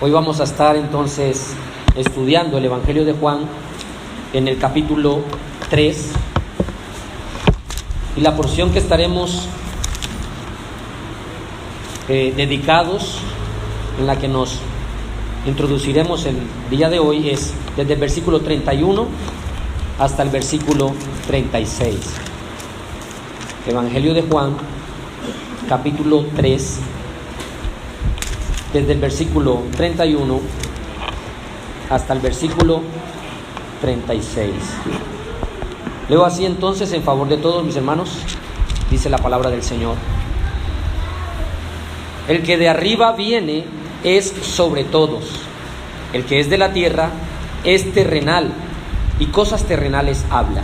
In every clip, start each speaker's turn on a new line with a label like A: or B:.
A: Hoy vamos a estar entonces estudiando el Evangelio de Juan en el capítulo 3, y la porción que estaremos dedicados, en la que nos introduciremos el día de hoy, es desde el versículo 31 hasta el versículo 36. Evangelio de Juan, capítulo 3, desde el versículo 31 hasta el versículo 36. Leo así entonces en favor de todos mis hermanos, dice la palabra del Señor. El que de arriba viene es sobre todos. El que es de la tierra es terrenal, y cosas terrenales habla.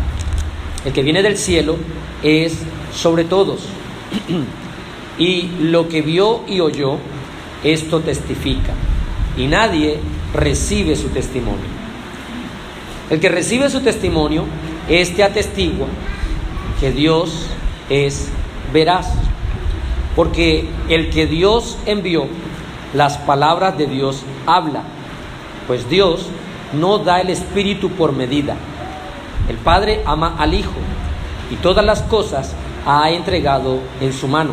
A: El que viene del cielo es sobre todos. Y lo que vio y oyó, esto testifica, y nadie recibe su testimonio. El que recibe su testimonio, este atestigua que Dios es veraz, porque el que Dios envió, las palabras de Dios habla, pues Dios no da el Espíritu por medida. El Padre ama al Hijo, y todas las cosas ha entregado en su mano.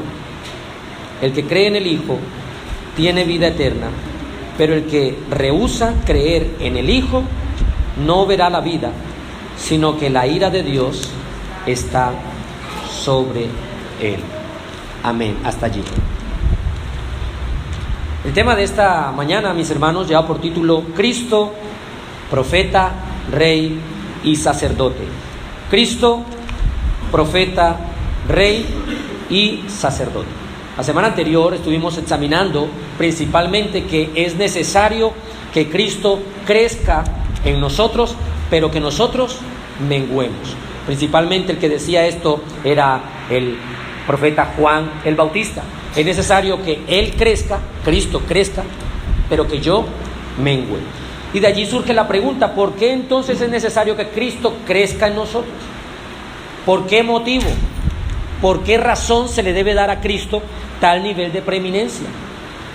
A: El que cree en el Hijo tiene vida eterna, pero el que rehúsa creer en el Hijo no verá la vida, sino que la ira de Dios está sobre él. Amén. Hasta allí. El tema de esta mañana, mis hermanos, lleva por título Cristo, profeta, rey y sacerdote. Cristo, profeta, rey y sacerdote. La semana anterior estuvimos examinando principalmente que es necesario que Cristo crezca en nosotros, pero que nosotros menguemos. Principalmente el que decía esto era el profeta Juan el Bautista. Es necesario que Él crezca, Cristo crezca, pero que yo mengue. Y de allí surge la pregunta: ¿por qué entonces es necesario que Cristo crezca en nosotros? ¿Por qué motivo? ¿Por qué razón se le debe dar a Cristo tal nivel de preeminencia?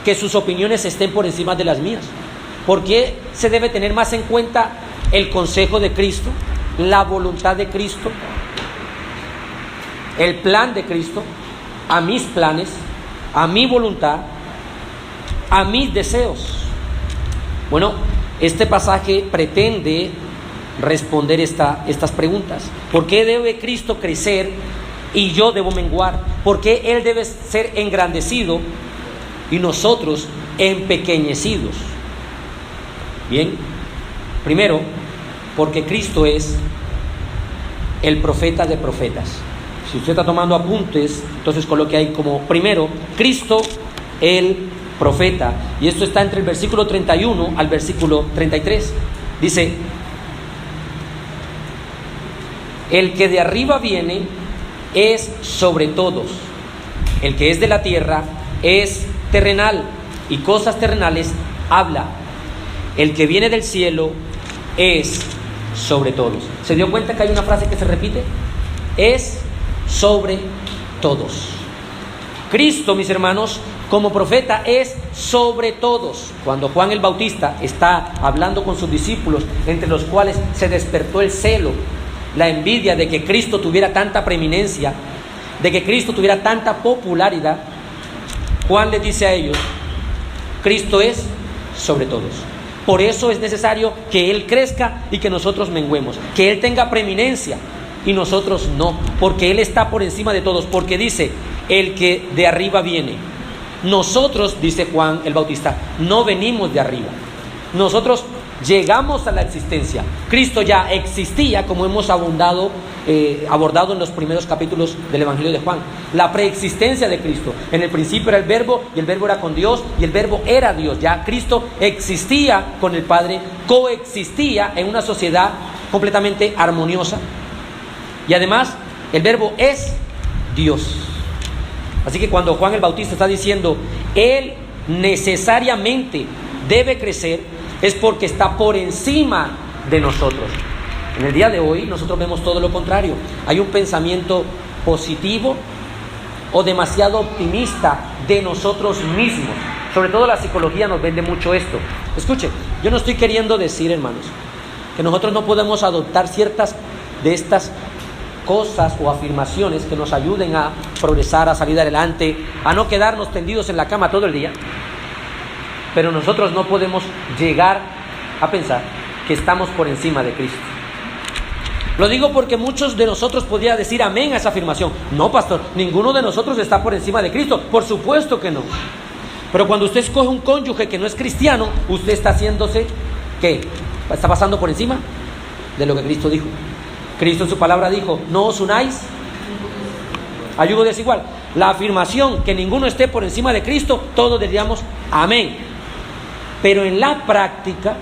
A: Que sus opiniones estén por encima de las mías. ¿Por qué se debe tener más en cuenta el consejo de Cristo, la voluntad de Cristo, el plan de Cristo, a mis planes, a mi voluntad, a mis deseos? Bueno, este pasaje pretende responder estas preguntas. ¿Por qué debe Cristo crecer y yo debo menguar? ¿Por qué Él debe ser engrandecido y nosotros empequeñecidos? Bien, primero, porque Cristo es el profeta de profetas. Si usted está tomando apuntes, entonces coloque ahí como primero, Cristo el profeta. Y esto está entre el versículo 31 al versículo 33. Dice: el que de arriba viene es sobre todos. El que es de la tierra es terrenal, y cosas terrenales habla. El que viene del cielo es sobre todos. ¿Se dio cuenta que hay una frase que se repite? Es sobre todos. Cristo, mis hermanos, como profeta es sobre todos. Cuando Juan el Bautista está hablando con sus discípulos, entre los cuales se despertó el celo, la envidia de que Cristo tuviera tanta preeminencia, de que Cristo tuviera tanta popularidad, Juan les dice a ellos: Cristo es sobre todos. Por eso es necesario que Él crezca y que nosotros menguemos, que Él tenga preeminencia y nosotros no, porque Él está por encima de todos, porque dice: el que de arriba viene. Nosotros, dice Juan el Bautista, no venimos de arriba. Nosotros llegamos a la existencia. Cristo ya existía, como hemos abordado en los primeros capítulos del Evangelio de Juan. La preexistencia de Cristo. En el principio era el Verbo, y el Verbo era con Dios, y el Verbo era Dios. Ya Cristo existía con el Padre, coexistía en una sociedad completamente armoniosa. Y además, el Verbo es Dios. Así que cuando Juan el Bautista está diciendo Él necesariamente debe crecer, es porque está por encima de nosotros. En el día de hoy nosotros vemos todo lo contrario. Hay un pensamiento positivo o demasiado optimista de nosotros mismos. Sobre todo la psicología nos vende mucho esto. Escuche, yo no estoy queriendo decir, hermanos, que nosotros no podemos adoptar ciertas de estas cosas o afirmaciones que nos ayuden a progresar, a salir adelante, a no quedarnos tendidos en la cama todo el día. Pero nosotros no podemos llegar a pensar que estamos por encima de Cristo. Lo digo porque muchos de nosotros podrían decir amén a esa afirmación. No, pastor, ninguno de nosotros está por encima de Cristo. Por supuesto que no. Pero cuando usted escoge un cónyuge que no es cristiano, usted está haciéndose, ¿qué? Está pasando por encima de lo que Cristo dijo. Cristo en su palabra dijo, no os unáis a yugo desigual. La afirmación que ninguno esté por encima de Cristo, todos diríamos amén. Pero en la práctica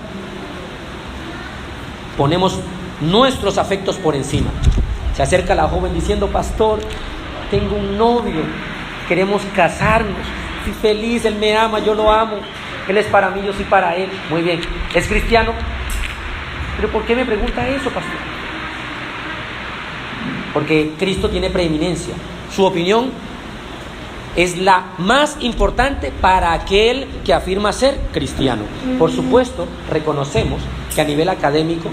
A: ponemos nuestros afectos por encima. Se acerca la joven diciendo, pastor, tengo un novio, queremos casarnos, estoy feliz, él me ama, yo lo amo, él es para mí, yo soy para él. Muy bien, ¿es cristiano? ¿Pero por qué me pregunta eso, pastor? Porque Cristo tiene preeminencia. Su opinión es la más importante para aquel que afirma ser cristiano. Por supuesto, reconocemos que a nivel académico,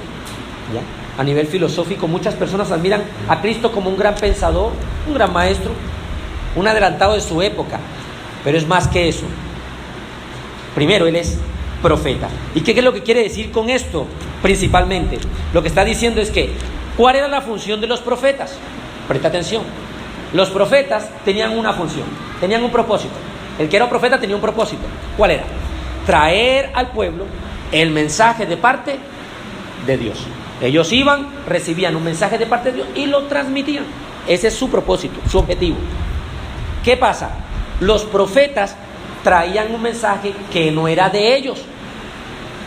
A: ¿ya?, a nivel filosófico, muchas personas admiran a Cristo como un gran pensador, un gran maestro, un adelantado de su época. Pero es más que eso. Primero, Él es profeta. ¿Y qué es lo que quiere decir con esto? Principalmente, lo que está diciendo es que, ¿cuál era la función de los profetas? Presta atención. Los profetas tenían una función, tenían un propósito. El que era profeta tenía un propósito. ¿Cuál era? Traer al pueblo el mensaje de parte de Dios. Ellos iban, recibían un mensaje de parte de Dios y lo transmitían. Ese es su propósito, su objetivo. ¿Qué pasa? Los profetas traían un mensaje que no era de ellos,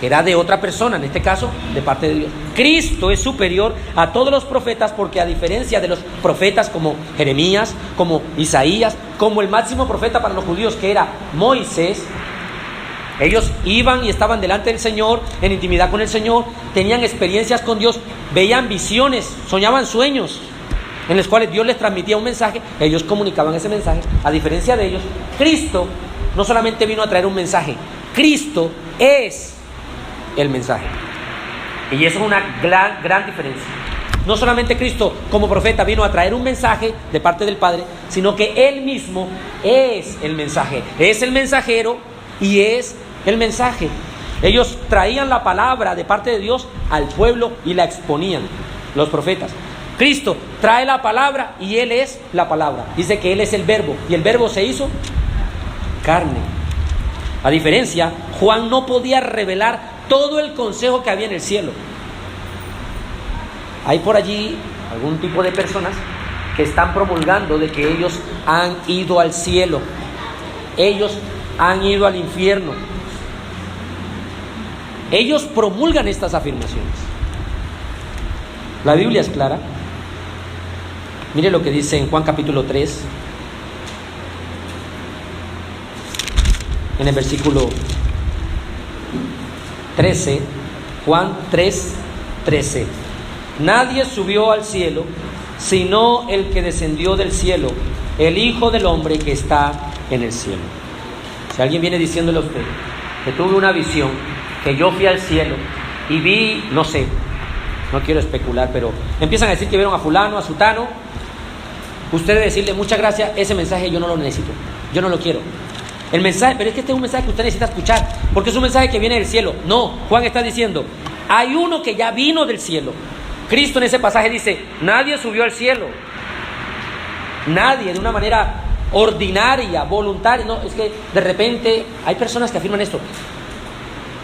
A: era de otra persona, en este caso, de parte de Dios. Cristo es superior a todos los profetas porque, a diferencia de los profetas como Jeremías, como Isaías, como el máximo profeta para los judíos que era Moisés, ellos iban y estaban delante del Señor, en intimidad con el Señor, tenían experiencias con Dios, veían visiones, soñaban sueños en los cuales Dios les transmitía un mensaje, ellos comunicaban ese mensaje. A diferencia de ellos, Cristo no solamente vino a traer un mensaje, Cristo es el mensaje. Y eso es una gran diferencia. No solamente Cristo como profeta vino a traer un mensaje de parte del Padre, sino que Él mismo es el mensaje, es el mensajero y es el mensaje. Ellos traían la palabra de parte de Dios al pueblo y la exponían, los profetas. Cristo trae la palabra y Él es la palabra. Dice que Él es el verbo y el verbo se hizo carne. A diferencia, Juan no podía revelar todo el consejo que había en el cielo. Hay por allí algún tipo de personas que están promulgando de que ellos han ido al cielo, ellos han ido al infierno. Ellos promulgan estas afirmaciones. La Biblia es clara. Mire lo que dice en Juan capítulo 3, en el versículo 13, Juan 3:13. Nadie subió al cielo, sino el que descendió del cielo, el Hijo del Hombre que está en el cielo. Si alguien viene diciéndole a usted que tuve una visión, que yo fui al cielo y vi, no sé, no quiero especular, pero empiezan a decir que vieron a fulano, a sutano, usted debe decirle, muchas gracias, ese mensaje yo no lo necesito, yo no lo quiero. El mensaje, pero es que este es un mensaje que usted necesita escuchar, porque es un mensaje que viene del cielo. No, Juan está diciendo, hay uno que ya vino del cielo. Cristo en ese pasaje dice, nadie subió al cielo. Nadie, de una manera ordinaria, voluntaria. No, es que de repente hay personas que afirman esto.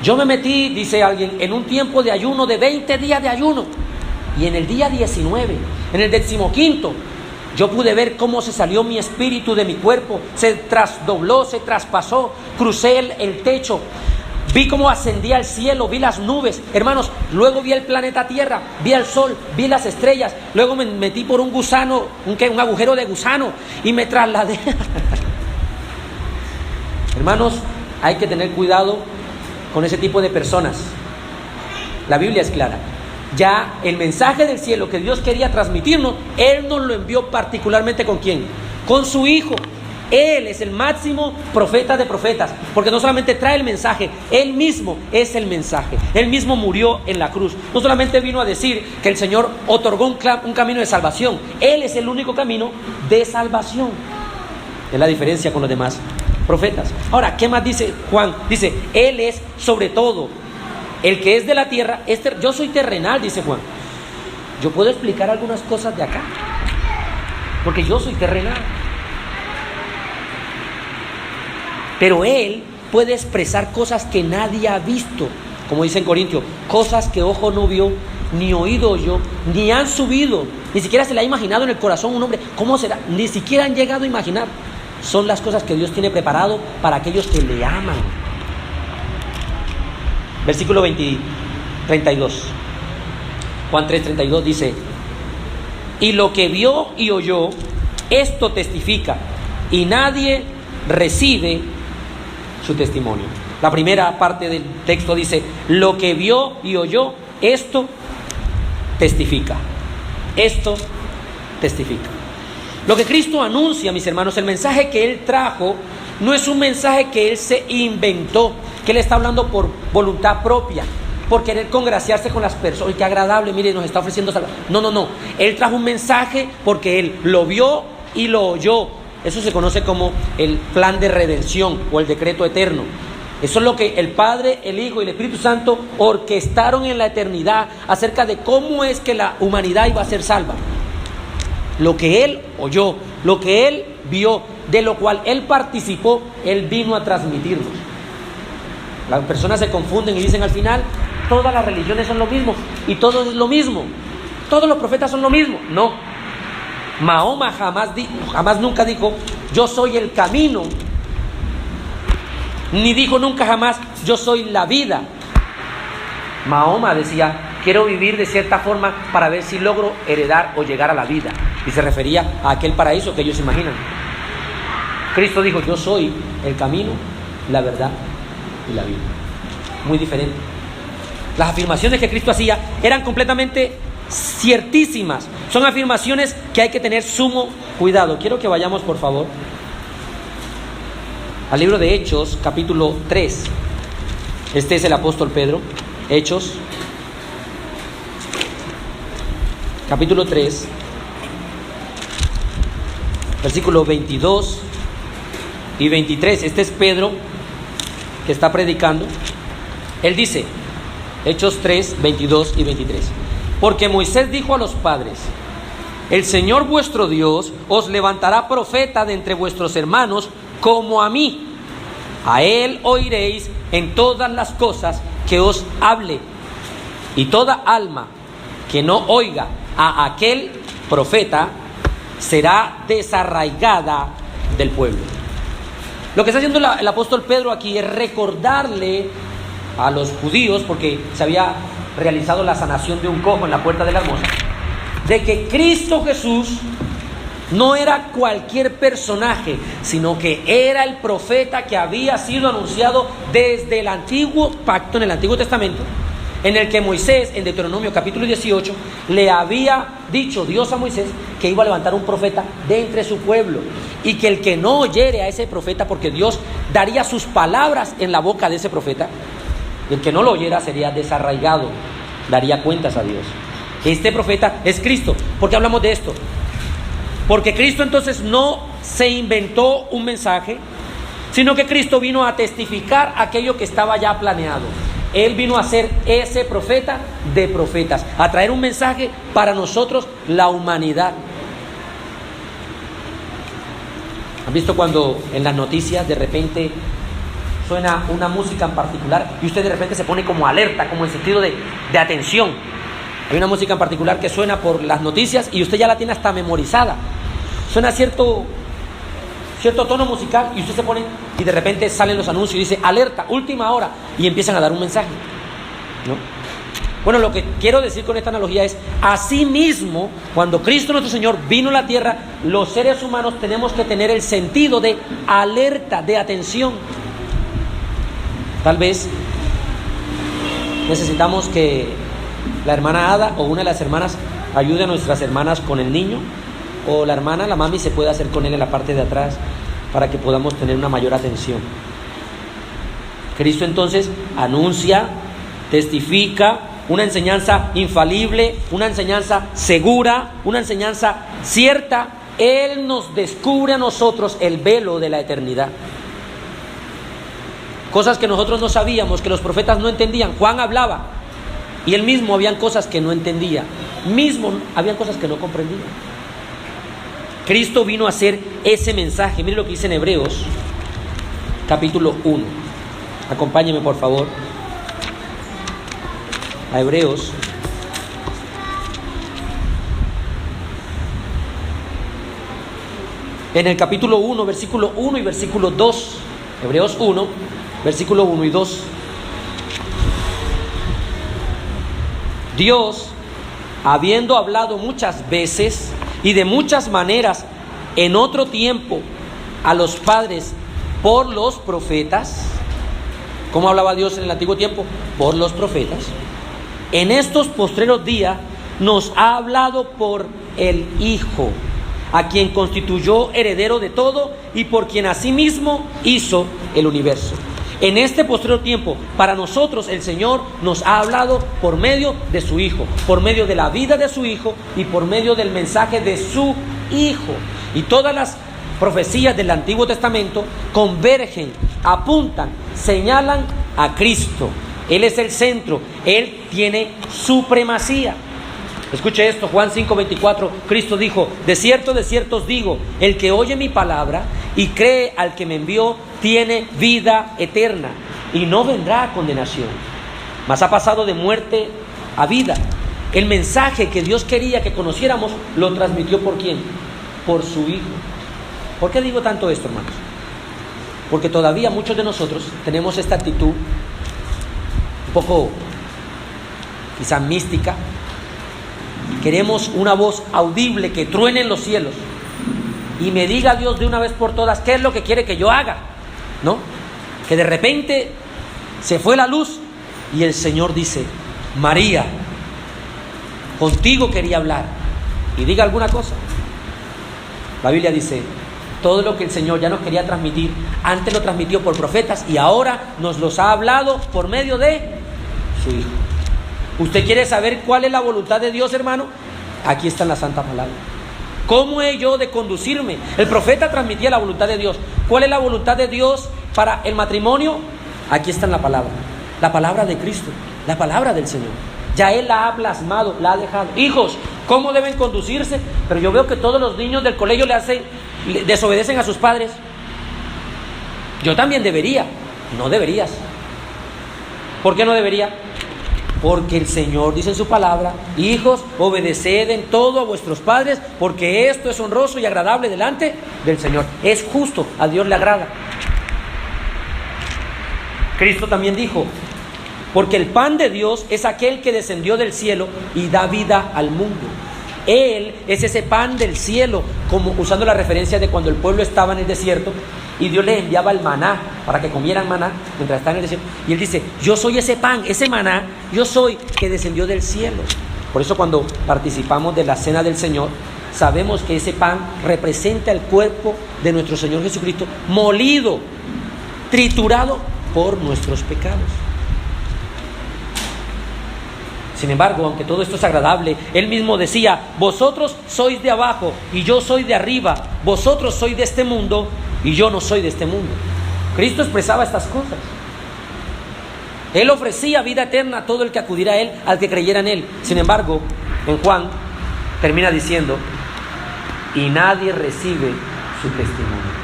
A: Yo me metí, dice alguien, en un tiempo de ayuno, de 20 días de ayuno. Y en el día 19, en el 15º, yo pude ver cómo se salió mi espíritu de mi cuerpo, se trasdobló, se traspasó, crucé el techo, vi cómo ascendía al cielo, vi las nubes, hermanos, luego vi el planeta Tierra, vi el sol, vi las estrellas, luego me metí por un gusano, un agujero de gusano y me trasladé. Hermanos, hay que tener cuidado con ese tipo de personas. La Biblia es clara. Ya el mensaje del cielo que Dios quería transmitirnos, Él nos lo envió particularmente ¿con quién? Con su Hijo. Él es el máximo profeta de profetas, porque no solamente trae el mensaje, Él mismo es el mensaje. Él mismo murió en la cruz. No solamente vino a decir que el Señor otorgó un camino de salvación, Él es el único camino de salvación. Es la diferencia con los demás profetas. Ahora, ¿qué más dice Juan? Dice, Él es sobre todo. El que es de la tierra, yo soy terrenal, dice Juan. Yo puedo explicar algunas cosas de acá, porque yo soy terrenal. Pero Él puede expresar cosas que nadie ha visto, como dice en Corintios, cosas que ojo no vio, ni oído oyó, ni han subido, ni siquiera se le ha imaginado en el corazón un hombre. ¿Cómo será? Ni siquiera han llegado a imaginar. Son las cosas que Dios tiene preparado para aquellos que le aman. Versículo 32. Juan 3:32 dice, y lo que vio y oyó, esto testifica, y nadie recibe su testimonio. La primera parte del texto dice, lo que vio y oyó, esto testifica. Esto testifica. Lo que Cristo anuncia, mis hermanos, el mensaje que Él trajo, no es un mensaje que Él se inventó, que Él está hablando por voluntad propia, por querer congraciarse con las personas. ¡Qué agradable! Mire, nos está ofreciendo salvación. No. Él trajo un mensaje porque Él lo vio y lo oyó. Eso se conoce como el plan de redención o el decreto eterno. Eso es lo que el Padre, el Hijo y el Espíritu Santo orquestaron en la eternidad acerca de cómo es que la humanidad iba a ser salva. Lo que Él oyó, lo que Él vio, de lo cual Él participó, Él vino a transmitirnos. Las personas se confunden y dicen al final, todas las religiones son lo mismo y todo es lo mismo. Todos los profetas son lo mismo. No. Mahoma jamás nunca dijo, yo soy el camino. Ni dijo nunca jamás, yo soy la vida. Mahoma decía, quiero vivir de cierta forma para ver si logro heredar o llegar a la vida. Y se refería a aquel paraíso que ellos imaginan. Cristo dijo, yo soy el camino, la verdad y la vida. Muy diferente. Las afirmaciones que Cristo hacía eran completamente ciertísimas. Son afirmaciones que hay que tener sumo cuidado. Quiero que vayamos, por favor, al libro de Hechos, capítulo 3. Este es el apóstol Pedro. Hechos, capítulo 3, versículo 22 y 23. Este es Pedro que está predicando. Él dice, Hechos 3, 22 y 23. Porque Moisés dijo a los padres, el Señor vuestro Dios os levantará profeta de entre vuestros hermanos como a mí. A Él oiréis en todas las cosas que os hable. Y toda alma que no oiga a aquel profeta será desarraigada del pueblo. Lo que está haciendo el apóstol Pedro aquí es recordarle a los judíos, porque se había realizado la sanación de un cojo en la puerta de la hermosa, de que Cristo Jesús no era cualquier personaje, sino que era el profeta que había sido anunciado desde el antiguo pacto, en el Antiguo Testamento, en el que Moisés, en Deuteronomio capítulo 18, le había dicho Dios a Moisés que iba a levantar un profeta de entre su pueblo, y que el que no oyere a ese profeta, porque Dios daría sus palabras en la boca de ese profeta, y el que no lo oyera sería desarraigado, daría cuentas a Dios. Este profeta es Cristo. ¿Por qué hablamos de esto? Porque Cristo entonces no se inventó un mensaje, sino que Cristo vino a testificar aquello que estaba ya planeado. Él vino a ser ese profeta de profetas, a traer un mensaje para nosotros, la humanidad. ¿Han visto cuando en las noticias de repente suena una música en particular y usted de repente se pone como alerta, como en sentido de atención? Hay una música en particular que suena por las noticias y usted ya la tiene hasta memorizada. Suena cierto tono musical y usted se pone, y de repente salen los anuncios y dice alerta, última hora, y empiezan a dar un mensaje, ¿no? Bueno, lo que quiero decir con esta analogía es, así mismo, cuando Cristo nuestro Señor vino a la tierra, los seres humanos tenemos que tener el sentido de alerta, de atención. Tal vez necesitamos que la hermana Ada o una de las hermanas ayude a nuestras hermanas con el niño, o la mami se puede hacer con él en la parte de atrás, para que podamos tener una mayor atención. Cristo entonces anuncia, testifica una enseñanza infalible, una enseñanza segura, una enseñanza cierta. Él nos descubre a nosotros el velo de la eternidad. Cosas que nosotros no sabíamos, que los profetas no entendían. Juan hablaba y él mismo habían cosas que no entendía. Habían cosas que no comprendía. Cristo vino a hacer ese mensaje. Mire lo que dice en Hebreos, capítulo 1. Acompáñeme, por favor, a Hebreos. En el capítulo 1, versículo 1 y versículo 2. Hebreos 1, versículo 1 y 2. Dios, habiendo hablado muchas veces y de muchas maneras en otro tiempo a los padres por los profetas. ¿Cómo hablaba Dios en el antiguo tiempo? Por los profetas. En estos postreros días nos ha hablado por el Hijo, a quien constituyó heredero de todo y por quien asimismo hizo el universo. En este postrero tiempo, para nosotros el Señor nos ha hablado por medio de su Hijo, por medio de la vida de su Hijo y por medio del mensaje de su Hijo. Y todas las profecías del Antiguo Testamento convergen, apuntan, señalan a Cristo. Él es el centro, Él tiene supremacía. Escuche esto, Juan 5:24, Cristo dijo: de cierto os digo, el que oye mi palabra y cree al que me envió, tiene vida eterna y no vendrá a condenación, mas ha pasado de muerte a vida. El mensaje que Dios quería que conociéramos lo transmitió ¿por quién? Por su Hijo. ¿Por qué digo tanto esto, hermanos? Porque todavía muchos de nosotros tenemos esta actitud un poco quizá mística. Queremos una voz audible que truene en los cielos y me diga Dios de una vez por todas qué es lo que quiere que yo haga, ¿no? Que de repente se fue la luz y el Señor dice: María, contigo quería hablar, y diga alguna cosa. La Biblia dice: todo lo que el Señor ya nos quería transmitir, antes lo transmitió por profetas y ahora nos los ha hablado por medio de su Hijo. ¿Usted quiere saber cuál es la voluntad de Dios, hermano? Aquí está en la Santa Palabra. ¿Cómo he yo de conducirme? El profeta transmitía la voluntad de Dios. ¿Cuál es la voluntad de Dios para el matrimonio? Aquí está en la palabra de Cristo, la palabra del Señor. Ya Él la ha plasmado, la ha dejado. Hijos, ¿cómo deben conducirse? Pero yo veo que todos los niños del colegio desobedecen a sus padres. Yo también debería. No deberías. ¿Por qué no debería? Porque el Señor dice en su palabra: hijos, obedeced en todo a vuestros padres, porque esto es honroso y agradable delante del Señor. Es justo, a Dios le agrada. Cristo también dijo: porque el pan de Dios es aquel que descendió del cielo y da vida al mundo. Él es ese pan del cielo, como usando la referencia de cuando el pueblo estaba en el desierto y Dios les enviaba el maná para que comieran maná mientras estaban en el desierto. Y Él dice: yo soy ese pan, ese maná, yo soy que descendió del cielo. Por eso cuando participamos de la cena del Señor, sabemos que ese pan representa el cuerpo de nuestro Señor Jesucristo, molido, triturado por nuestros pecados. Sin embargo, aunque todo esto es agradable, Él mismo decía: vosotros sois de abajo y yo soy de arriba, vosotros sois de este mundo y yo no soy de este mundo. Cristo expresaba estas cosas. Él ofrecía vida eterna a todo el que acudiera a Él, al que creyera en Él. Sin embargo, en Juan termina diciendo: y nadie recibe su testimonio.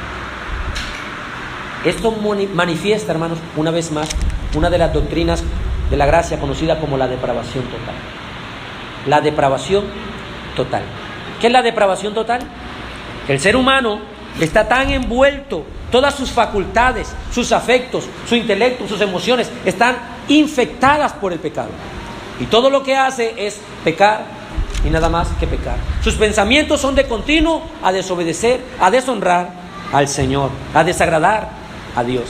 A: Esto manifiesta, hermanos, una vez más, una de las doctrinas de la gracia conocida como la depravación total. La depravación total. ¿Qué es la depravación total? El ser humano está tan envuelto, todas sus facultades, sus afectos, su intelecto, sus emociones están infectadas por el pecado. Y todo lo que hace es pecar y nada más que pecar. Sus pensamientos son de continuo a desobedecer, a deshonrar al Señor, a desagradar a Dios.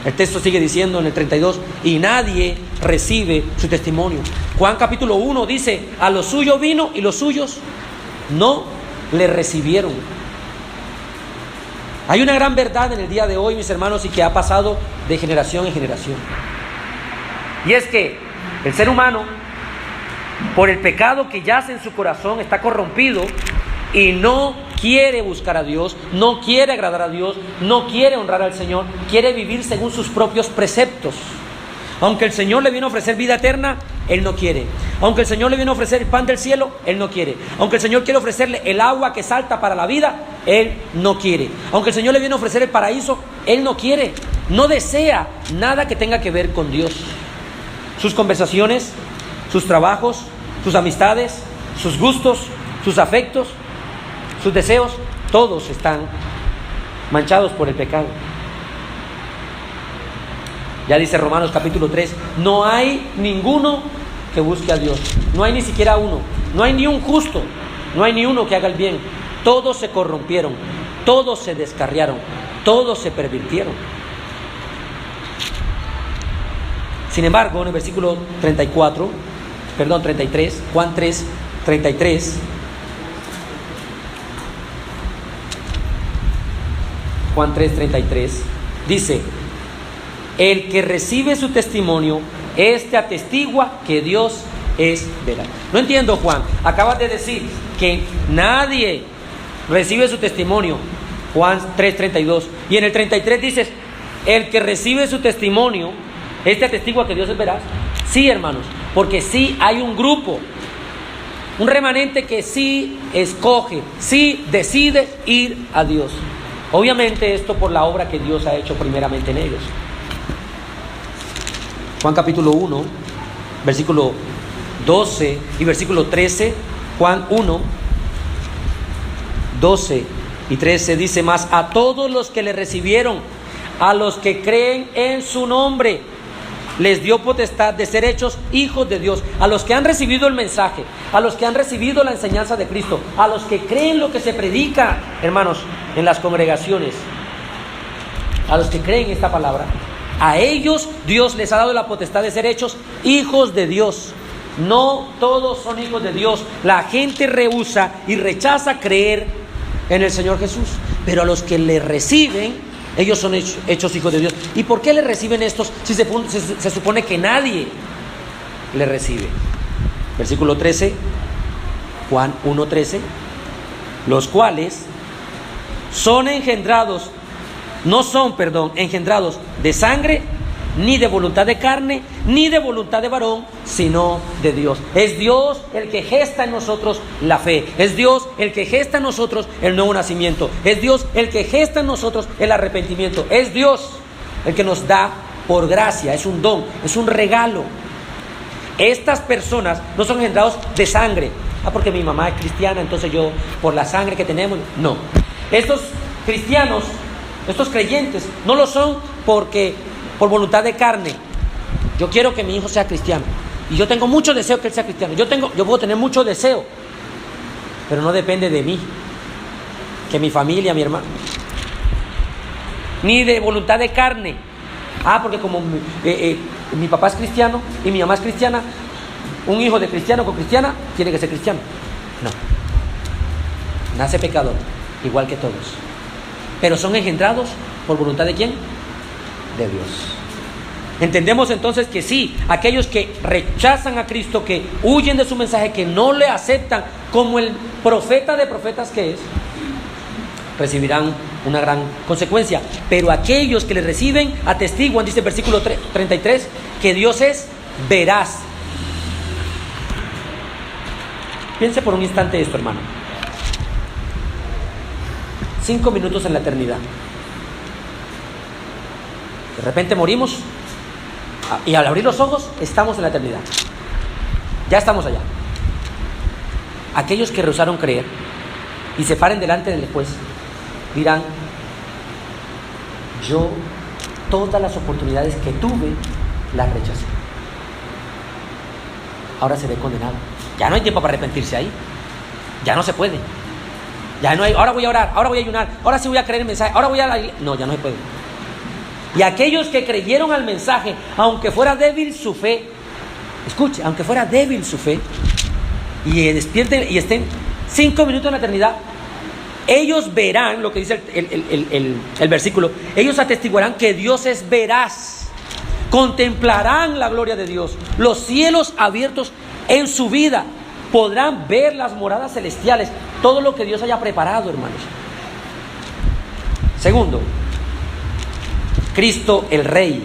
A: El texto sigue diciendo en el 32: y nadie recibe su testimonio. Juan capítulo 1 dice: a los suyos vino y los suyos no le recibieron. Hay una gran verdad en el día de hoy, mis hermanos, y que ha pasado de generación en generación. Y es que el ser humano, por el pecado que yace en su corazón, está corrompido y no quiere buscar a Dios, no quiere agradar a Dios, no quiere honrar al Señor, quiere vivir según sus propios preceptos. Aunque el Señor le viene a ofrecer vida eterna, Él no quiere. Aunque el Señor le viene a ofrecer el pan del cielo, Él no quiere. Aunque el Señor quiere ofrecerle el agua que salta para la vida, Él no quiere. Aunque el Señor le viene a ofrecer el paraíso, Él no quiere. No desea nada que tenga que ver con Dios. Sus conversaciones, sus trabajos, sus amistades, sus gustos, sus afectos, sus deseos, todos están manchados por el pecado. Ya dice Romanos capítulo 3, no hay ninguno que busque a Dios, no hay ni siquiera uno, no hay ni un justo, no hay ni uno que haga el bien. Todos se corrompieron, todos se descarriaron, todos se pervirtieron. Sin embargo, en el versículo 33, Juan 3, 33, Juan 3:33, dice: el que recibe su testimonio, este atestigua que Dios es veraz. No entiendo, Juan, acabas de decir que nadie recibe su testimonio, Juan 3:32, y en el 33 dices, el que recibe su testimonio, este atestigua que Dios es veraz. Sí, hermanos, porque sí hay un grupo, un remanente que sí escoge, sí decide ir a Dios. Obviamente esto por la obra que Dios ha hecho primeramente en ellos. Juan capítulo 1, versículo 12 y versículo 13, Juan 1, 12 y 13 dice: más a todos los que le recibieron, a los que creen en su nombre, les dio potestad de ser hechos hijos de Dios. A los que han recibido el mensaje, a los que han recibido la enseñanza de Cristo, a los que creen lo que se predica, hermanos, en las congregaciones, a los que creen esta palabra, a ellos Dios les ha dado la potestad de ser hechos hijos de Dios. No todos son hijos de Dios. La gente rehúsa y rechaza creer en el Señor Jesús, pero a los que le reciben, ellos son hechos hijos de Dios. ¿Y por qué le reciben estos si se supone que nadie le recibe? Versículo 13, Juan 1:13, los cuales son engendrados de sangre, ni de voluntad de carne, ni de voluntad de varón, sino de Dios. Es Dios el que gesta en nosotros la fe. Es Dios el que gesta en nosotros el nuevo nacimiento. Es Dios el que gesta en nosotros el arrepentimiento. Es Dios el que nos da por gracia. Es un don, es un regalo. Estas personas no son engendrados de sangre. Porque mi mamá es cristiana, entonces yo, por la sangre que tenemos. No. Estos cristianos, estos creyentes, no lo son por voluntad de carne. Yo quiero que mi hijo sea cristiano y yo tengo mucho deseo que él sea cristiano. Yo puedo tener mucho deseo, pero no depende de mí, que mi familia, mi hermano. Ni de voluntad de carne. Porque como mi papá es cristiano y mi mamá es cristiana, un hijo de cristiano con cristiana tiene que ser cristiano. No. Nace pecador, igual que todos. Pero son engendrados por voluntad de ¿quién? De Dios. Entendemos entonces que sí, aquellos que rechazan a Cristo, que huyen de su mensaje, que no le aceptan como el profeta de profetas que es, recibirán una gran consecuencia. Pero aquellos que le reciben atestiguan, dice el versículo 33, que Dios es veraz. Piense por un instante esto, hermano. 5 minutos en la eternidad. De repente morimos y al abrir los ojos estamos en la eternidad. Ya estamos allá. Aquellos que rehusaron creer y se paren delante del juez dirán: yo todas las oportunidades que tuve las rechacé. Ahora se ve condenado. Ya no hay tiempo para arrepentirse ahí. Ya no se puede. Ya no hay, ahora voy a orar, ahora voy a ayunar, ahora sí voy a creer el mensaje, ahora voy a la iglesia. No, ya no se puede. Y aquellos que creyeron al mensaje, aunque fuera débil su fe, escuche, aunque fuera débil su fe, y despierten y estén 5 minutos en la eternidad, Ellos verán, lo que dice el versículo, ellos atestiguarán que Dios es veraz, contemplarán la gloria de Dios, los cielos abiertos en su vida, podrán ver las moradas celestiales, todo lo que Dios haya preparado, hermanos. Segundo, Cristo el Rey.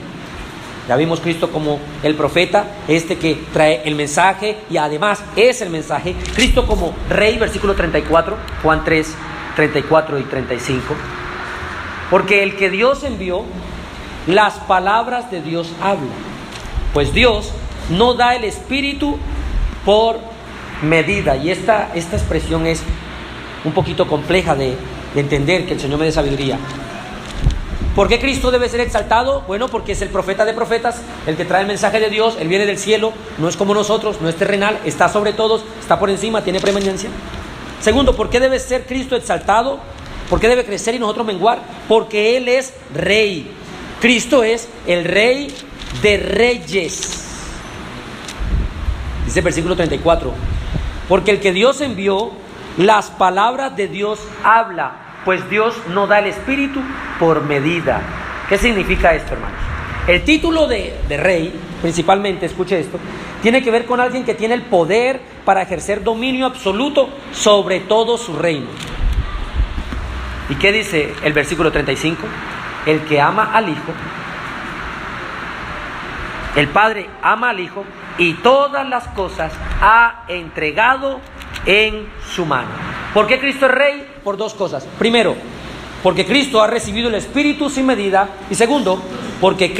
A: Ya vimos Cristo como el profeta, que trae el mensaje y además es el mensaje. Cristo como Rey, versículo 34, Juan 3, 34 y 35. Porque el que Dios envió, las palabras de Dios hablan. Pues Dios no da el Espíritu por medida. Y esta expresión es un poquito compleja de entender, que el Señor me dé sabiduría. ¿Por qué Cristo debe ser exaltado? Bueno, porque es el profeta de profetas, el que trae el mensaje de Dios, Él viene del cielo, no es como nosotros, no es terrenal, está sobre todos, está por encima, tiene preeminencia. Segundo, ¿por qué debe ser Cristo exaltado? ¿Por qué debe crecer y nosotros menguar? Porque Él es Rey. Cristo es el Rey de reyes. Dice el versículo 34, porque el que Dios envió, las palabras de Dios habla. Pues Dios no da el Espíritu por medida. ¿Qué significa esto, hermanos? El título de rey, principalmente, escuche esto, tiene que ver con alguien que tiene el poder para ejercer dominio absoluto sobre todo su reino. ¿Y qué dice el versículo 35? El que ama al Hijo, el Padre ama al Hijo y todas las cosas ha entregado en su mano. ¿Por qué Cristo es Rey? Por dos cosas. Primero, porque Cristo ha recibido el Espíritu sin medida. Y segundo, porque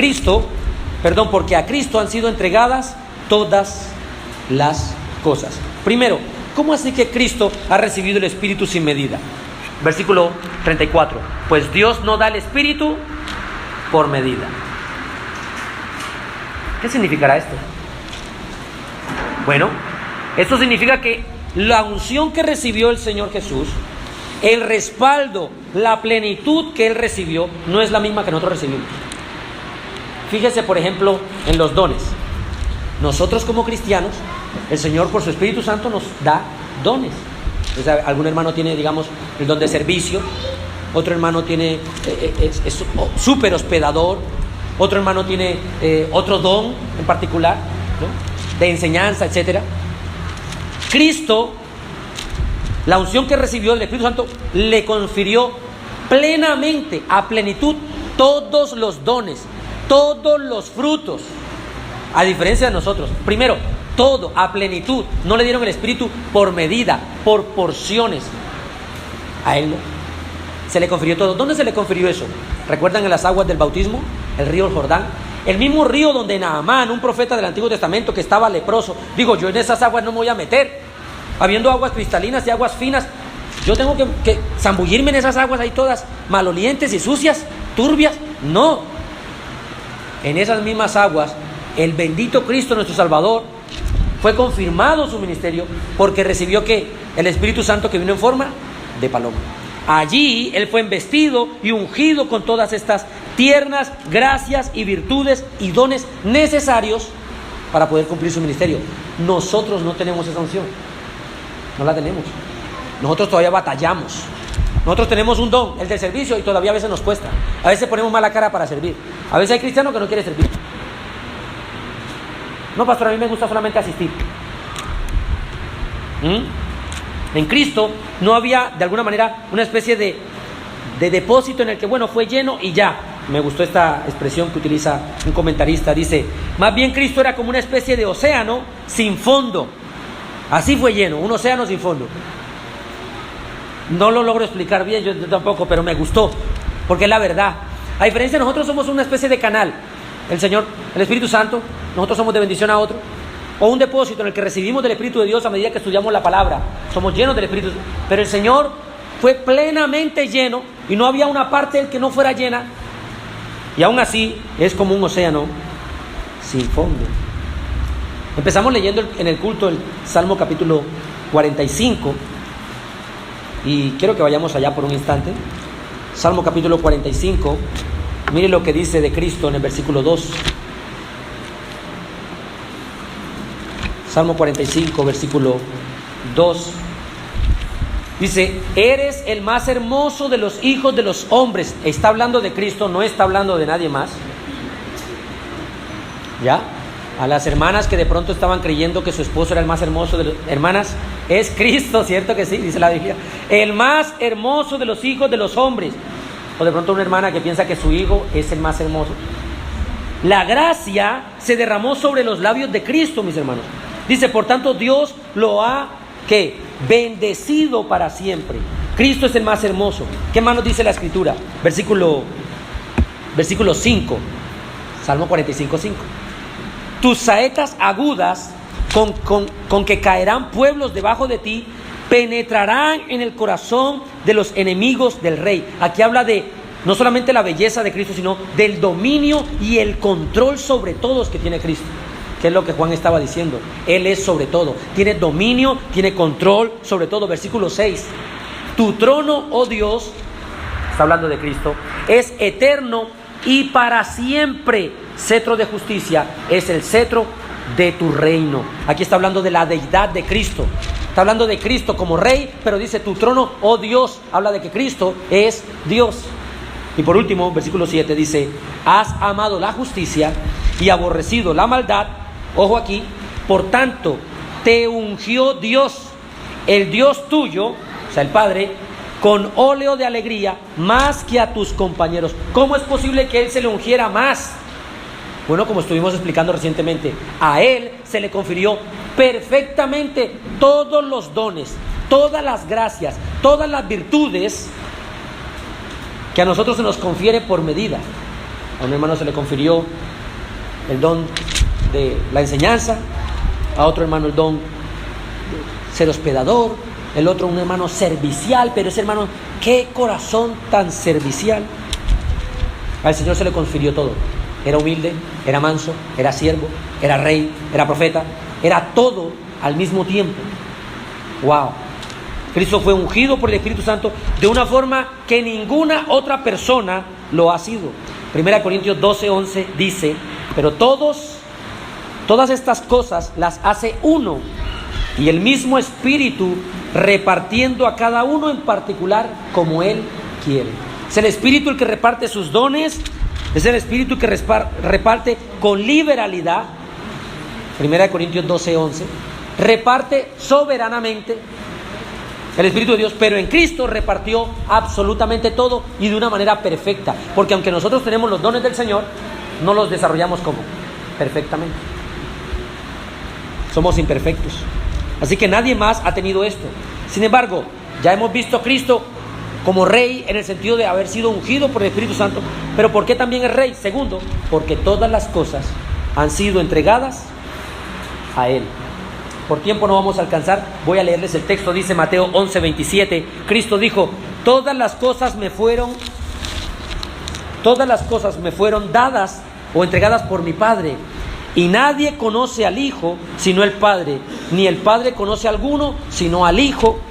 A: a Cristo han sido entregadas todas las cosas. Primero, ¿cómo así que Cristo ha recibido el Espíritu sin medida? Versículo 34. Pues Dios no da el Espíritu por medida. ¿Qué significará esto? Bueno, esto significa que la unción que recibió el Señor Jesús, el respaldo, la plenitud que Él recibió, no es la misma que nosotros recibimos. Fíjese, por ejemplo, en los dones. Nosotros como cristianos, el Señor por su Espíritu Santo nos da dones. O sea, algún hermano tiene, digamos, el don de servicio, otro hermano tiene, es súper hospedador, otro hermano tiene otro don en particular, ¿no?, de enseñanza, etcétera. Cristo, la unción que recibió del Espíritu Santo, le confirió plenamente, a plenitud, todos los dones, todos los frutos, a diferencia de nosotros. Primero, todo, a plenitud. No le dieron el Espíritu por medida, por porciones. A Él no. Se le confirió todo. ¿Dónde se le confirió eso? ¿Recuerdan en las aguas del bautismo? El río Jordán. El mismo río donde Naamán, un profeta del Antiguo Testamento que estaba leproso, digo, yo en esas aguas no me voy a meter. Habiendo aguas cristalinas y aguas finas, yo tengo que zambullirme en esas aguas ahí todas malolientes y sucias, turbias. No. En esas mismas aguas, el bendito Cristo, nuestro Salvador, fue confirmado su ministerio porque recibió ¿qué? El Espíritu Santo, que vino en forma de paloma. Allí Él fue embestido y ungido con todas estas tiernas gracias y virtudes y dones necesarios para poder cumplir su ministerio. Nosotros no tenemos esa unción, no la tenemos. Nosotros todavía batallamos. Nosotros tenemos un don, el del servicio, y todavía a veces nos cuesta. A veces ponemos mala cara para servir. A veces hay cristianos que no quieren servir. No, pastor, a mí me gusta solamente asistir. En Cristo no había, de alguna manera, una especie de depósito en el que, bueno, fue lleno y ya. Me gustó esta expresión que utiliza un comentarista. Dice, más bien Cristo era como una especie de océano sin fondo. Así fue lleno, un océano sin fondo. No lo logro explicar bien, yo tampoco, pero me gustó, porque es la verdad. A diferencia, nosotros somos una especie de canal. El Señor, el Espíritu Santo, nosotros somos de bendición a otro. O un depósito en el que recibimos del Espíritu de Dios a medida que estudiamos la palabra. Somos llenos del Espíritu. Pero el Señor fue plenamente lleno y no había una parte del que no fuera llena. Y aún así es como un océano sin fondo. Empezamos leyendo en el culto el Salmo capítulo 45. Y quiero que vayamos allá por un instante. Salmo capítulo 45. Mire lo que dice de Cristo en el versículo 2. Salmo 45, versículo 2. Dice, eres el más hermoso de los hijos de los hombres. Está hablando de Cristo, no está hablando de nadie más. ¿Ya? A las hermanas que de pronto estaban creyendo que su esposo era el más hermoso de los... Hermanas, es Cristo, ¿cierto que sí? Dice la Biblia. El más hermoso de los hijos de los hombres. O de pronto una hermana que piensa que su hijo es el más hermoso. La gracia se derramó sobre los labios de Cristo, mis hermanos. Dice, por tanto, Dios lo ha, ¿qué? Bendecido para siempre. Cristo es el más hermoso. ¿Qué más nos dice la Escritura? Versículo 5. Salmo 45, 5. Tus saetas agudas con que caerán pueblos debajo de ti, penetrarán en el corazón de los enemigos del rey. Aquí habla de no solamente la belleza de Cristo, sino del dominio y el control sobre todos que tiene Cristo. Que es lo que Juan estaba diciendo. Él es sobre todo. Tiene dominio, tiene control sobre todo. Versículo 6. Tu trono, oh Dios, está hablando de Cristo, es eterno y para siempre. Cetro de justicia es el cetro de tu reino. Aquí está hablando de la deidad de Cristo. Está hablando de Cristo como rey, pero dice tu trono, oh Dios. Habla de que Cristo es Dios. Y por último, versículo 7 dice, has amado la justicia y aborrecido la maldad. Ojo aquí, por tanto, te ungió Dios, el Dios tuyo, o sea, el Padre, con óleo de alegría más que a tus compañeros. ¿Cómo es posible que Él se le ungiera más? Bueno, como estuvimos explicando recientemente, a Él se le confirió perfectamente todos los dones, todas las gracias, todas las virtudes que a nosotros se nos confiere por medida. A un hermano se le confirió el don de la enseñanza, a otro hermano el don de ser hospedador, el otro un hermano servicial, pero ese hermano, qué corazón tan servicial. Al Señor se le confirió todo. Era humilde, era manso, era siervo, era rey, era profeta, era todo al mismo tiempo. ¡Wow! Cristo fue ungido por el Espíritu Santo de una forma que ninguna otra persona lo ha sido. 1 Corintios 12:11 dice, pero todas estas cosas las hace uno, y el mismo Espíritu repartiendo a cada uno en particular como Él quiere. Es el Espíritu el que reparte sus dones. Es el Espíritu que reparte con liberalidad. 1 Corintios 12:11. Reparte soberanamente el Espíritu de Dios, pero en Cristo repartió absolutamente todo y de una manera perfecta. Porque aunque nosotros tenemos los dones del Señor, no los desarrollamos como perfectamente. Somos imperfectos. Así que nadie más ha tenido esto. Sin embargo, ya hemos visto a Cristo como rey en el sentido de haber sido ungido por el Espíritu Santo. Pero ¿por qué también es rey? Segundo, porque todas las cosas han sido entregadas a Él. Por tiempo no vamos a alcanzar, voy a leerles el texto. Dice Mateo 11:27, Cristo dijo, todas las cosas me fueron dadas o entregadas por mi Padre, y nadie conoce al Hijo sino el Padre, ni el Padre conoce a alguno sino el Hijo,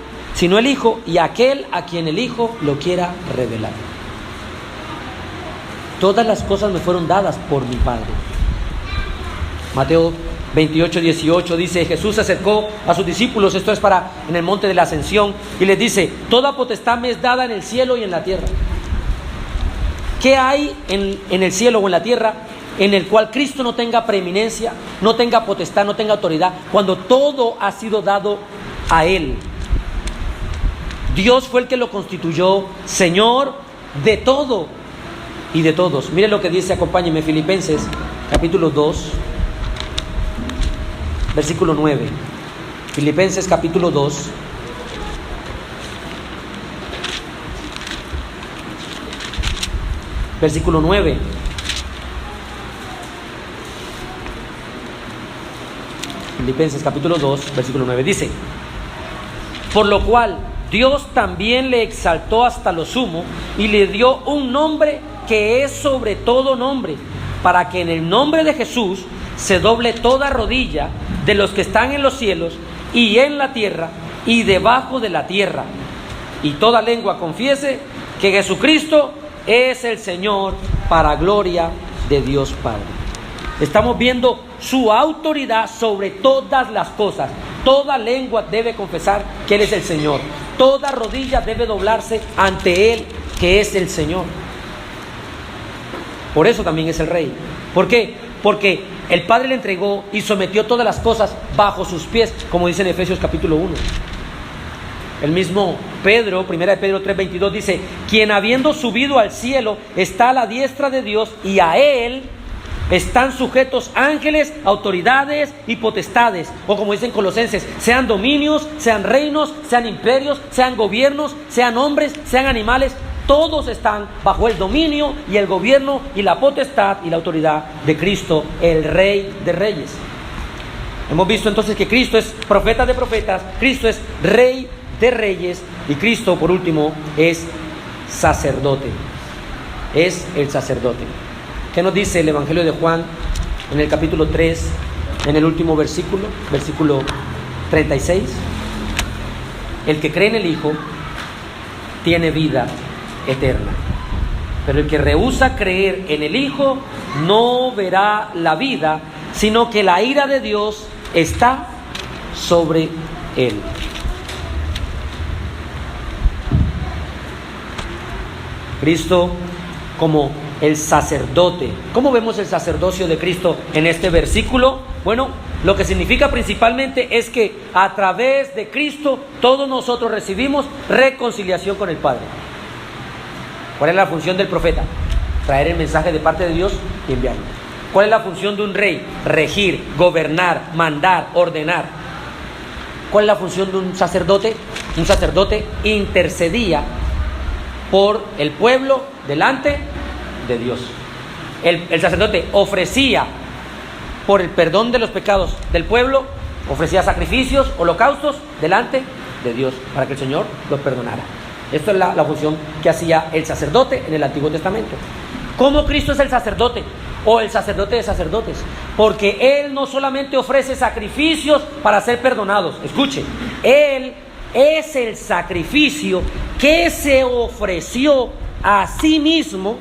A: y aquel a quien el Hijo lo quiera revelar. Todas las cosas me fueron dadas por mi Padre. Mateo 28:18 dice, Jesús se acercó a sus discípulos, esto es para en el monte de la Ascensión, y les dice, toda potestad me es dada en el cielo y en la tierra. ¿Qué hay en el cielo o en la tierra en el cual Cristo no tenga preeminencia, no tenga potestad, no tenga autoridad, cuando todo ha sido dado a Él? Dios fue el que lo constituyó Señor de todo y de todos. Miren lo que dice, acompáñenme, Filipenses capítulo 2, versículo 9. Filipenses capítulo 2, versículo 9. Filipenses capítulo 2, versículo 9 dice, por lo cual Dios también le exaltó hasta lo sumo y le dio un nombre que es sobre todo nombre, para que en el nombre de Jesús se doble toda rodilla de los que están en los cielos y en la tierra y debajo de la tierra, y toda lengua confiese que Jesucristo es el Señor, para gloria de Dios Padre. Estamos viendo su autoridad sobre todas las cosas. Toda lengua debe confesar que Él es el Señor. toda rodilla debe doblarse ante Él, que es el Señor. Por eso también es el Rey. ¿Por qué? Porque el Padre le entregó y sometió todas las cosas bajo sus pies, como dice en Efesios capítulo 1. El mismo Pedro, 1 de Pedro 3:22 dice: quien habiendo subido al cielo está a la diestra de Dios, y a Él están sujetos ángeles, autoridades y potestades. O como dicen Colosenses, sean dominios, sean reinos, sean imperios, sean gobiernos, sean hombres, sean animales. Todos están bajo el dominio y el gobierno y la potestad y la autoridad de Cristo, el Rey de Reyes. Hemos visto entonces que Cristo es profeta de profetas, Cristo es Rey de Reyes, y Cristo, por último, es sacerdote. Es el sacerdote. ¿Qué nos dice el Evangelio de Juan en el capítulo 3, en el último versículo 36? El que cree en el Hijo tiene vida eterna, pero el que rehúsa creer en el Hijo no verá la vida, sino que la ira de Dios está sobre él. Cristo como el sacerdote. ¿Cómo vemos el sacerdocio de Cristo en este versículo? Bueno, lo que significa principalmente es que a través de Cristo todos nosotros recibimos reconciliación con el Padre. ¿Cuál es la función del profeta? Traer el mensaje de parte de Dios y enviarlo. ¿Cuál es la función de un rey? Regir, gobernar, mandar, ordenar. ¿Cuál es la función de un sacerdote? Un sacerdote intercedía por el pueblo delante de Dios. El sacerdote ofrecía por el perdón de los pecados del pueblo, ofrecía sacrificios, holocaustos delante de Dios para que el Señor los perdonara. Esto es la función que hacía el sacerdote en el Antiguo Testamento. ¿Cómo Cristo es el sacerdote o el sacerdote de sacerdotes? Porque Él no solamente ofrece sacrificios para ser perdonados. Escuche, Él es el sacrificio que se ofreció a sí mismo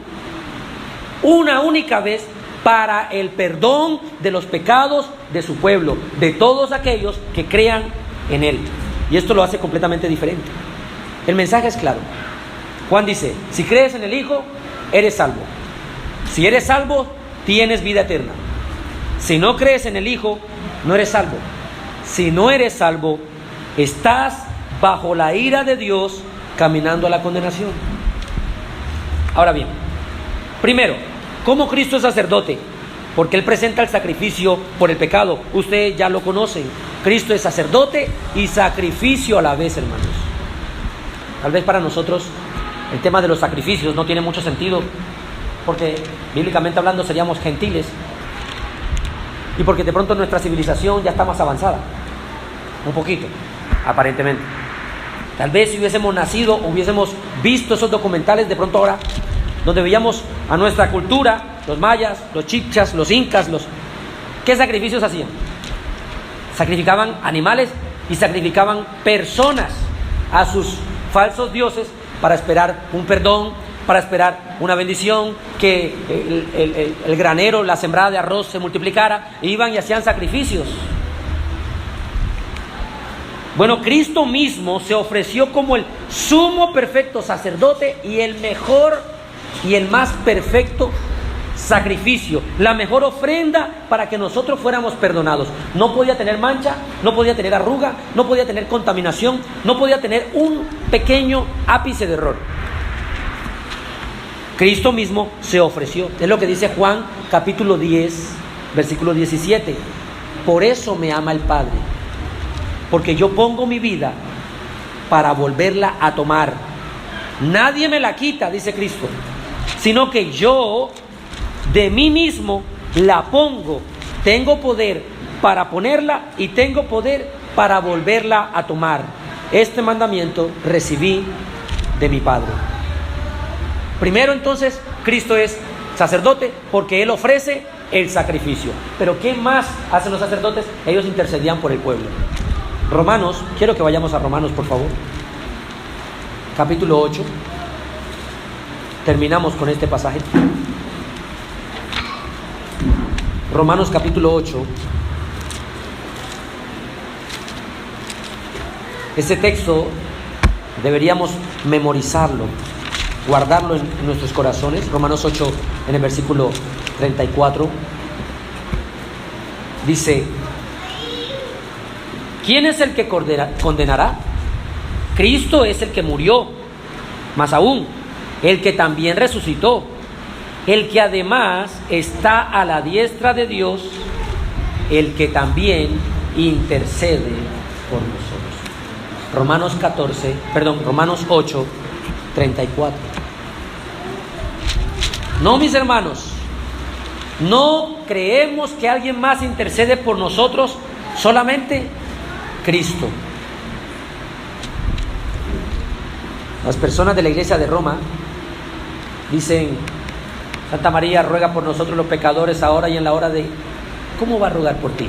A: una única vez para el perdón de los pecados de su pueblo, de todos aquellos que crean en Él. Y esto lo hace completamente diferente. El mensaje es claro. Juan dice: si crees en el Hijo, eres salvo. Si eres salvo, tienes vida eterna. Si no crees en el Hijo, no eres salvo. Si no eres salvo, estás bajo la ira de Dios, caminando a la condenación. Ahora bien, primero, ¿cómo Cristo es sacerdote? Porque Él presenta el sacrificio por el pecado. Ustedes ya lo conocen. Cristo es sacerdote y sacrificio a la vez, hermanos. Tal vez para nosotros el tema de los sacrificios no tiene mucho sentido, porque bíblicamente hablando seríamos gentiles, y porque de pronto nuestra civilización ya está más avanzada, un poquito, aparentemente. Tal vez si hubiésemos nacido, hubiésemos visto esos documentales de pronto ahora, donde veíamos a nuestra cultura, los mayas, los chichas, los incas, ¿qué sacrificios hacían? Sacrificaban animales y sacrificaban personas a sus falsos dioses para esperar un perdón, para esperar una bendición, que el granero, la sembrada de arroz se multiplicara. Iban y hacían sacrificios. Bueno, Cristo mismo se ofreció como el sumo perfecto sacerdote y el mejor y el más perfecto sacrificio, la mejor ofrenda para que nosotros fuéramos perdonados. No podía tener mancha, no podía tener arruga, no podía tener contaminación, no podía tener un pequeño ápice de error. Cristo mismo se ofreció. Es lo que dice Juan capítulo 10, versículo 17. Por eso me ama el Padre, porque yo pongo mi vida para volverla a tomar. Nadie me la quita, dice Cristo, sino que yo de mí mismo la pongo. Tengo poder para ponerla y tengo poder para volverla a tomar. Este mandamiento recibí de mi Padre. Primero, entonces, Cristo es sacerdote porque Él ofrece el sacrificio. Pero ¿qué más hacen los sacerdotes? Ellos intercedían por el pueblo. Romanos, quiero que vayamos a Romanos, por favor. Capítulo 8. Terminamos con este pasaje. Romanos capítulo 8. Este texto Deberíamos memorizarlo, guardarlo en nuestros corazones. Romanos 8, en el versículo 34, dice: ¿quién es el que condenará? Cristo es el que murió, más aún, el que también resucitó, el que además está a la diestra de Dios, el que también intercede por nosotros. Romanos 8, 34. No, mis hermanos, no creemos que alguien más intercede por nosotros, solamente Cristo. Las personas de la iglesia de Roma dicen: Santa María ruega por nosotros los pecadores, ahora y en la hora de... ¿Cómo va a rogar por ti?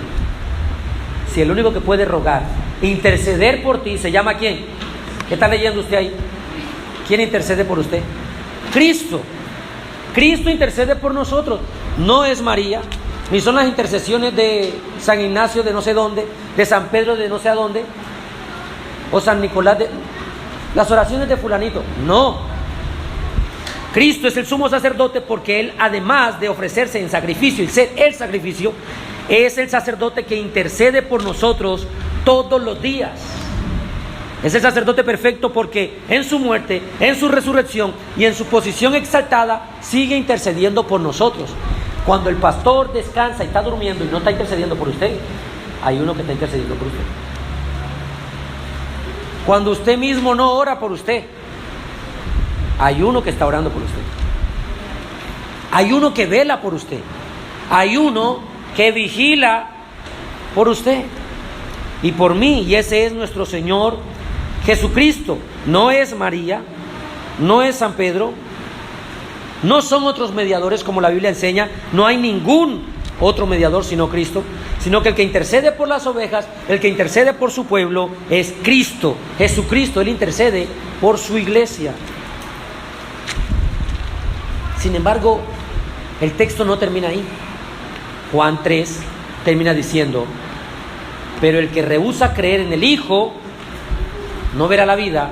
A: Si el único que puede rogar, interceder por ti, ¿se llama quién? ¿Qué está leyendo usted ahí? ¿Quién intercede por usted? Cristo. Cristo intercede por nosotros. No es María, ni son las intercesiones de San Ignacio de no sé dónde, de San Pedro de no sé a dónde, o San Nicolás de... las oraciones de fulanito. No. Cristo es el sumo sacerdote porque Él, además de ofrecerse en sacrificio y ser el sacrificio, es el sacerdote que intercede por nosotros todos los días. Es el sacerdote perfecto porque en su muerte, en su resurrección y en su posición exaltada sigue intercediendo por nosotros. Cuando el pastor descansa y está durmiendo y no está intercediendo por usted, hay uno que está intercediendo por usted. Cuando usted mismo no ora por usted, hay uno que está orando por usted. Hay uno que vela por usted. Hay uno que vigila por usted y por mí, y ese es nuestro Señor Jesucristo. No es María, no es San Pedro, no son otros mediadores como la Biblia enseña. No hay ningún otro mediador sino Cristo, sino que el que intercede por las ovejas, el que intercede por su pueblo es Cristo, Jesucristo. Él intercede por su iglesia. Sin embargo, el texto no termina ahí. Juan 3 termina diciendo: pero el que rehúsa creer en el Hijo no verá la vida,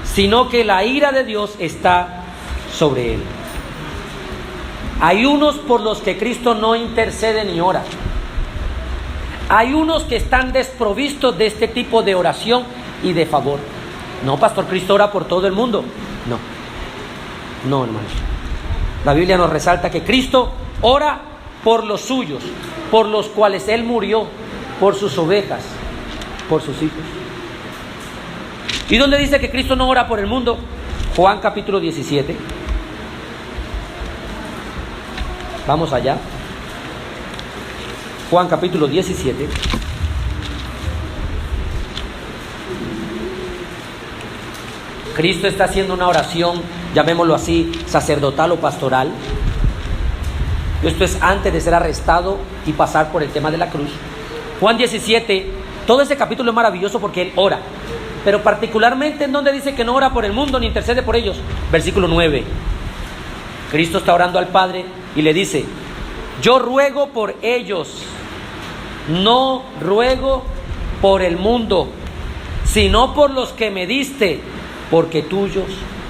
A: sino que la ira de Dios está sobre él. Hay unos por los que Cristo no intercede ni ora. Hay unos que están desprovistos de este tipo de oración y de favor. No, pastor, Cristo ora por todo el mundo. No, hermanos. La Biblia nos resalta que Cristo ora por los suyos, por los cuales Él murió, por sus ovejas, por sus hijos. ¿Y dónde dice que Cristo no ora por el mundo? Juan capítulo 17. Vamos allá. Juan capítulo 17. Cristo está haciendo una oración, llamémoslo así, sacerdotal o pastoral. Esto es antes de ser arrestado y pasar por el tema de la cruz. Juan 17, todo ese capítulo es maravilloso porque Él ora. Pero particularmente en donde dice que no ora por el mundo ni intercede por ellos. Versículo 9. Cristo está orando al Padre y le dice: yo ruego por ellos, no ruego por el mundo, sino por los que me diste, porque tuyos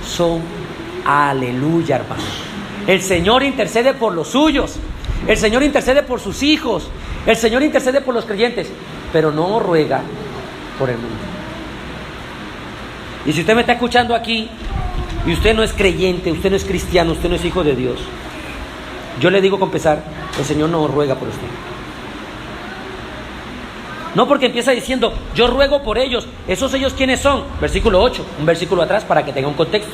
A: son. Aleluya, hermano. El Señor intercede por los suyos. El Señor intercede por sus hijos. El Señor intercede por los creyentes, pero no ruega por el mundo. Y si usted me está escuchando aquí y usted no es creyente, usted no es cristiano, usted no es hijo de Dios, yo le digo con pesar, el Señor no ruega por usted. No, porque empieza diciendo: yo ruego por ellos. ¿Esos ellos quiénes son? Versículo 8, un versículo atrás para que tenga un contexto.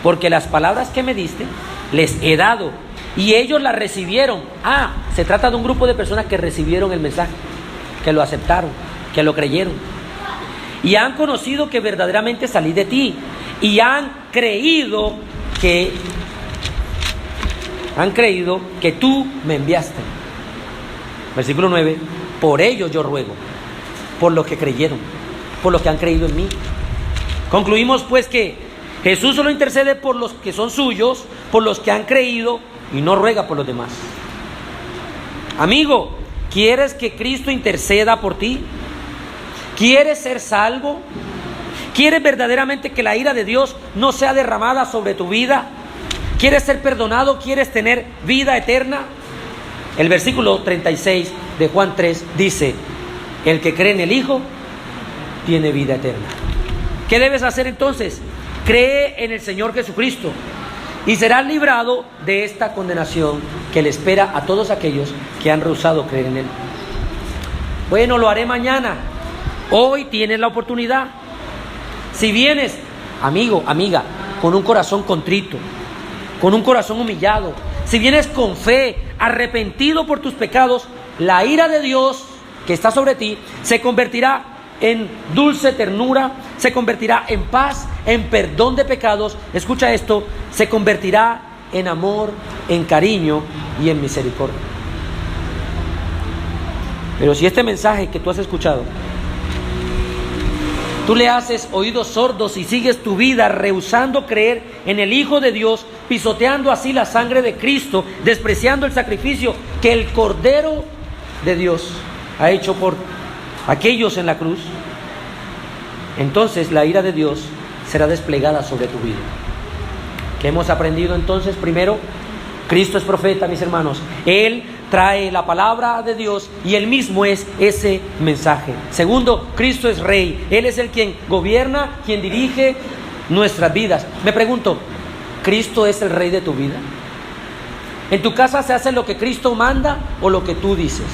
A: Porque las palabras que me diste les he dado y ellos las recibieron. Se trata de un grupo de personas que recibieron el mensaje, que lo aceptaron, que lo creyeron. Y han conocido que verdaderamente salí de ti y han creído que tú me enviaste. Versículo 9. Por ellos yo ruego, por los que creyeron, por los que han creído en mí. Concluimos pues que Jesús solo intercede por los que son suyos, por los que han creído, y no ruega por los demás. Amigo, ¿quieres que Cristo interceda por ti? ¿Quieres ser salvo? ¿Quieres verdaderamente que la ira de Dios no sea derramada sobre tu vida? ¿Quieres ser perdonado? ¿Quieres tener vida eterna? El versículo 36 de Juan 3 dice: el que cree en el Hijo tiene vida eterna. ¿Qué debes hacer entonces? Cree en el Señor Jesucristo y serás librado de esta condenación que le espera a todos aquellos que han rehusado creer en Él. Bueno, lo haré mañana. Hoy tienes la oportunidad. Si vienes, amigo, amiga, con un corazón contrito, con un corazón humillado, si vienes con fe, arrepentido por tus pecados, la ira de Dios que está sobre ti se convertirá en dulce ternura, se convertirá en paz, en perdón de pecados. Escucha esto: se convertirá en amor, en cariño y en misericordia. Pero si este mensaje que tú has escuchado, tú le haces oídos sordos y sigues tu vida rehusando creer en el Hijo de Dios, pisoteando así la sangre de Cristo, despreciando el sacrificio que el Cordero de Dios ha hecho por aquellos en la cruz, entonces la ira de Dios será desplegada sobre tu vida. ¿Qué hemos aprendido entonces? Primero, Cristo es profeta, mis hermanos. Él trae la palabra de Dios y Él mismo es ese mensaje. Segundo, Cristo es Rey. Él es el quien gobierna, quien dirige nuestras vidas. Me pregunto, ¿Cristo es el Rey de tu vida? ¿En tu casa se hace lo que Cristo manda o lo que tú dices?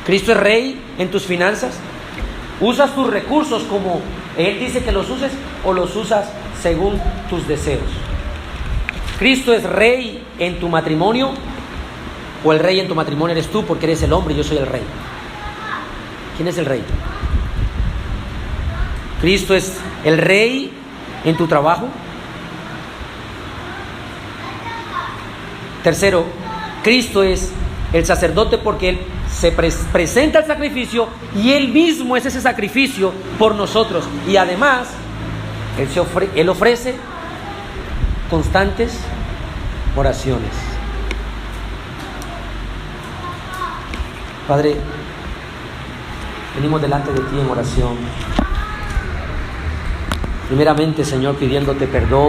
A: ¿Cristo es Rey en tus finanzas? ¿Usas tus recursos como Él dice que los uses o los usas según tus deseos? ¿Cristo es Rey en tu matrimonio o el Rey en tu matrimonio eres tú porque eres el hombre y yo soy el Rey? ¿Quién es el Rey? ¿Cristo es el Rey en tu trabajo? Tercero, Cristo es el sacerdote porque Él se presenta el sacrificio y Él mismo es ese sacrificio por nosotros. Y además, Él ofrece constantes oraciones. Padre, venimos delante de ti en oración. Primeramente, Señor, pidiéndote perdón